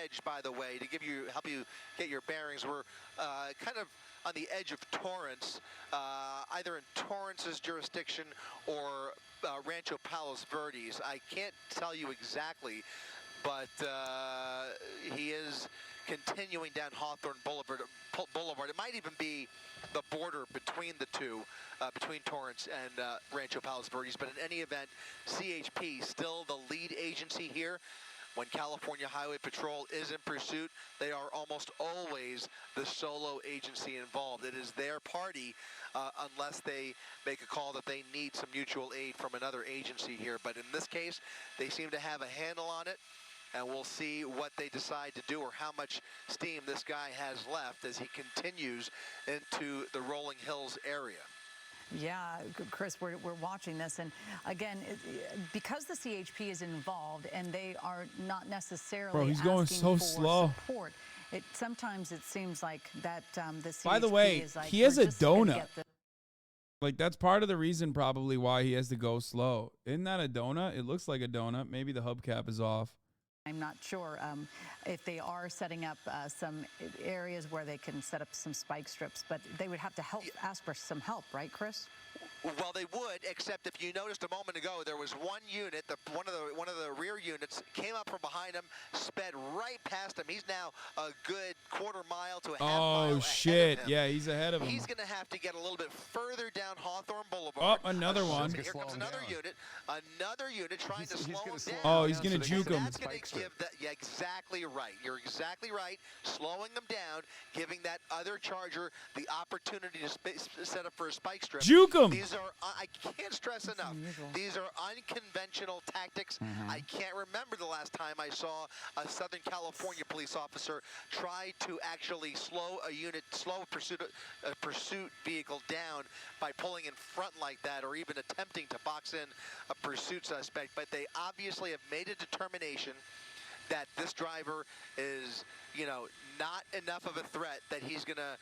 edge, by the way, to help you get your bearings. We're kind of on the edge of Torrance, either in Torrance's jurisdiction or Rancho Palos Verdes. I can't tell you exactly, but he is continuing down Hawthorne Boulevard. It might even be the border between the two, between Torrance and Rancho Palos Verdes. But in any event, CHP still the lead agency here. When California Highway Patrol is in pursuit, they are almost always the solo agency involved. It is their party unless they make a call that they need some mutual aid from another agency here. But in this case, they seem to have a handle on it, and we'll see what they decide to do or how much steam this guy has left as he continues into the Rolling Hills area. Yeah, Chris, we're watching this, and again, because the CHP is involved and they are not necessarily he's going asking so for slow. support, sometimes it seems like that the CHP By the way, is like, he has we're a just gonna donut. get the Like, that's part of the reason probably why he has to go slow. Isn't that a donut? It looks like a donut. Maybe the hubcap is off. I'm not sure if they are setting up some areas where they can set up some spike strips, but they would have to ask for some help, right, Chris? Well, they would, except if you noticed a moment ago, there was one unit, one of the rear units came up from behind him, sped right past him. He's now a good quarter mile to a half mile Oh, shit. Yeah, he's ahead of him. He's going to have to get a little bit further down Hawthorne Boulevard. Oh, another one. Here comes another unit trying to slow him down. Oh, he's going to juke him. That's going to give that, yeah, exactly right. You're exactly right. Slowing them down, giving that other charger the opportunity to set up for a spike strip. Juke him. These are, I can't stress enough, these are unconventional tactics. I can't remember the last time I saw a Southern California police officer try to actually slow a pursuit vehicle down by pulling in front like that, or even attempting to box in a pursuit suspect. But they obviously have made a determination that this driver is, not enough of a threat that he's gonna,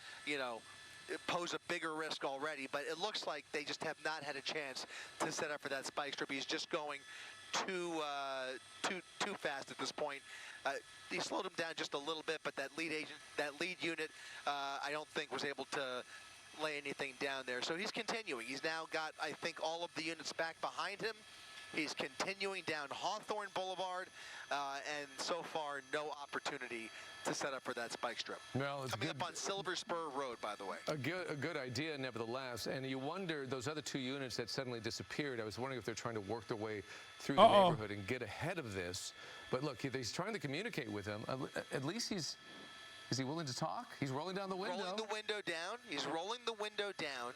pose a bigger risk already. But it looks like they just have not had a chance to set up for that spike strip. He's just going too fast at this point. He slowed him down just a little bit, but that lead unit, I don't think was able to lay anything down there. So he's continuing. He's now got, I think, all of the units back behind him. He's continuing down Hawthorne Boulevard, and so far, no opportunity to set up for that spike strip. Well, it's coming up on Silver Spur Road, by the way. A good idea, nevertheless. And you wonder, those other two units that suddenly disappeared, I was wondering if they're trying to work their way through the neighborhood and get ahead of this. But look, he's trying to communicate with him. At least is he willing to talk? He's rolling down the window. Rolling the window down. He's rolling the window down.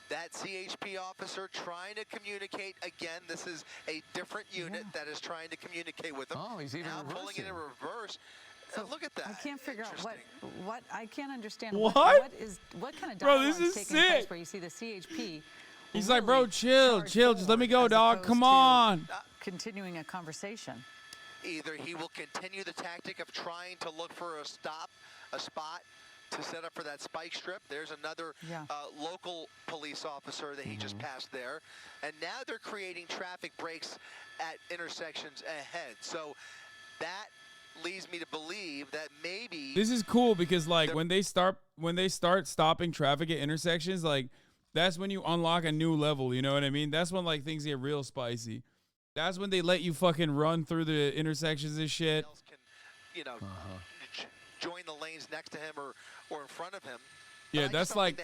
That CHP officer trying to communicate. Again, this is a different unit that is trying to communicate with him. Oh, he's even now pulling it in reverse. So look at that. I can't figure out what I can't understand. What kind of bro, dialogue this is taking sick. place where you see the CHP. He's like, bro, chill, just let me go, dog. Come on. Continuing a conversation. Either he will continue the tactic of trying to look for a spot to set up for that spike strip. There's another local police officer that he just passed there. And now they're creating traffic breaks at intersections ahead. So that leads me to believe that maybe this is cool because, like, when they start stopping traffic at intersections, like, that's when you unlock a new level, you know what I mean? That's when, like, things get real spicy. That's when they let you fucking run through the intersections and shit. Else can, join the lanes next to him or in front of him. Yeah, that's like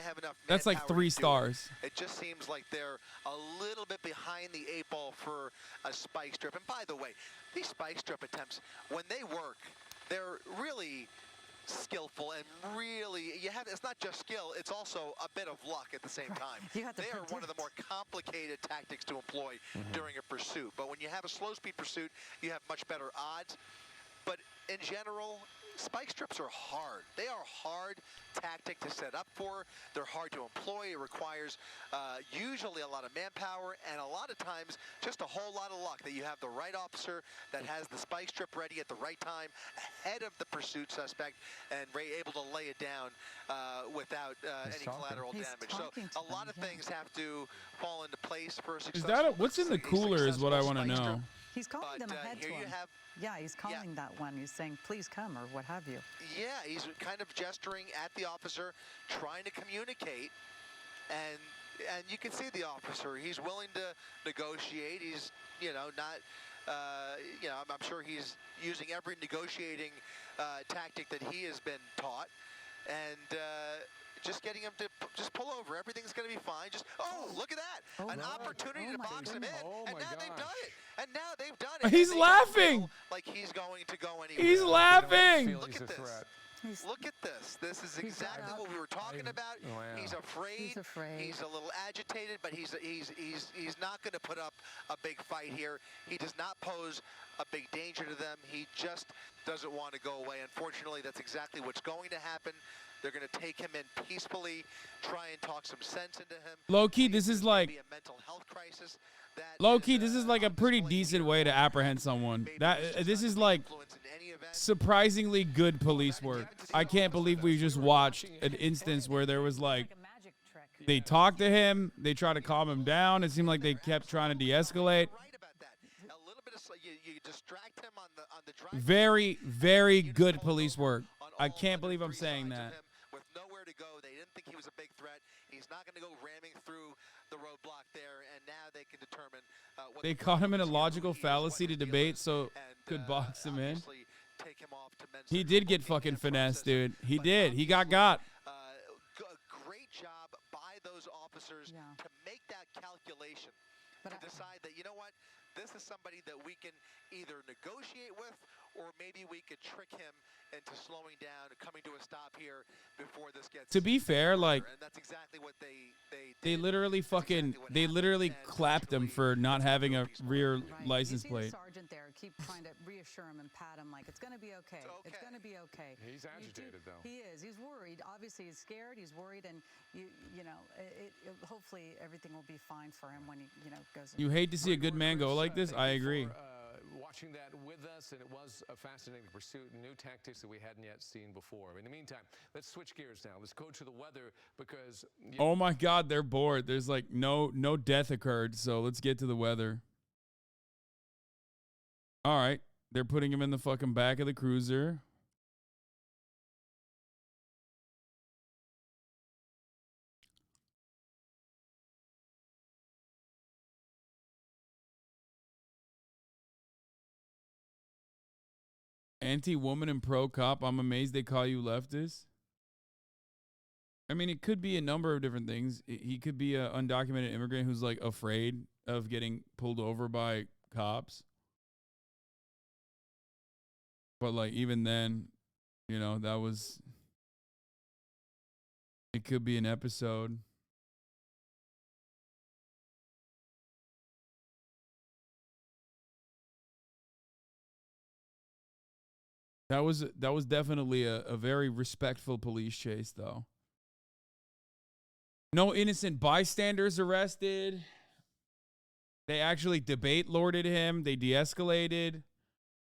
3 stars. It just seems like they're a little bit behind the 8 ball for a spike strip. And by the way, these spike strip attempts, when they work, they're really skillful and really, it's not just skill, it's also a bit of luck at the same time. They are one of the more complicated tactics to employ during a pursuit. But when you have a slow speed pursuit, you have much better odds. But in general, spike strips are hard. They are a hard tactic to set up for. They're hard to employ. It requires usually a lot of manpower and a lot of times just a whole lot of luck that you have the right officer that has the spike strip ready at the right time ahead of the pursuit suspect and able to lay it down without any collateral damage. So a lot of things have to fall into place for a successful. What's in the cooler is what I want to know. He's calling But them ahead here to you him. have, Yeah, he's calling that one. He's saying, please come, or what have you. yeah, he's kind of gesturing at the officer, trying to communicate, and you can see the officer. He's willing to negotiate. He's, not, I'm sure he's using every negotiating tactic that he has been taught, and just getting him to just pull over. Everything's going to be fine. Just, look at that. An opportunity to box him in. And now they've done it. And now they've done it. He's laughing. Like he's going to go anywhere. He's laughing. Look at this. Look at this. This is exactly what we were talking about. He's afraid. He's afraid. He's a little agitated, but he's not going to put up a big fight here. He does not pose a big danger to them. He just doesn't want to go away. Unfortunately, that's exactly what's going to happen. They're going to take him in peacefully, try and talk some sense into him. Low key, this is like a mental health crisis. Low key, this is like a pretty decent way to apprehend someone. This is like surprisingly good police work. I can't believe we just watched an instance where there was like they talked to him, they tried to calm him down. It seemed like they kept trying to de-escalate. Very, very good police work. I can't believe I'm saying that. With nowhere to go, they didn't think he was a big threat. He's not going to go ramming through the roadblock there, and now they can determine what they caught him in a logical fallacy to debate, so could box him in. He did get fucking finessed, dude. He did. He got. Great job by those officers to make that calculation, to decide that, you know what, this is somebody that we can either negotiate with, or maybe we could trick him into slowing down, coming to a stop here before this gets. To be fair, like, and that's exactly what they literally fucking, they literally clapped him for not having a rear license plate. You see the sergeant there, keep trying to reassure him and pat him like, it's going to be okay. It's going to be okay. He's agitated, though. He is. He's worried. Obviously, he's scared. He's worried, and hopefully everything will be fine for him when he, goes. You hate to see a good man go like this. I agree. Watching that with us, and it was a fascinating pursuit, new tactics that we hadn't yet seen before. In the meantime, let's switch gears now. Let's go to the weather because. Oh my God, they're bored. There's like no death occurred, so let's get to the weather. All right, they're putting him in the fucking back of the cruiser. Anti-woman and pro-cop. I'm amazed they call you leftist. I mean, it could be a number of different things. He could be an undocumented immigrant who's like afraid of getting pulled over by cops. But like even then, that was. It could be an episode. That was definitely a very respectful police chase, though. No innocent bystanders arrested. They actually debate lorded him. They de-escalated.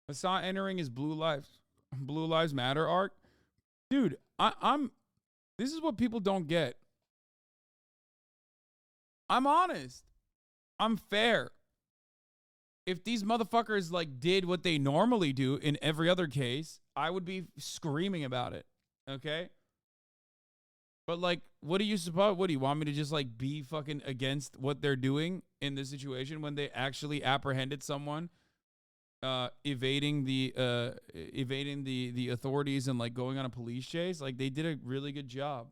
Hasan entering his Blue Lives Matter arc. Dude, I'm this is what people don't get. I'm honest. I'm fair. If these motherfuckers like did what they normally do in every other case, I would be screaming about it. Okay? But like, what do you suppose? What do you want me to just like be fucking against what they're doing in this situation when they actually apprehended someone evading the authorities and like going on a police chase? Like they did a really good job.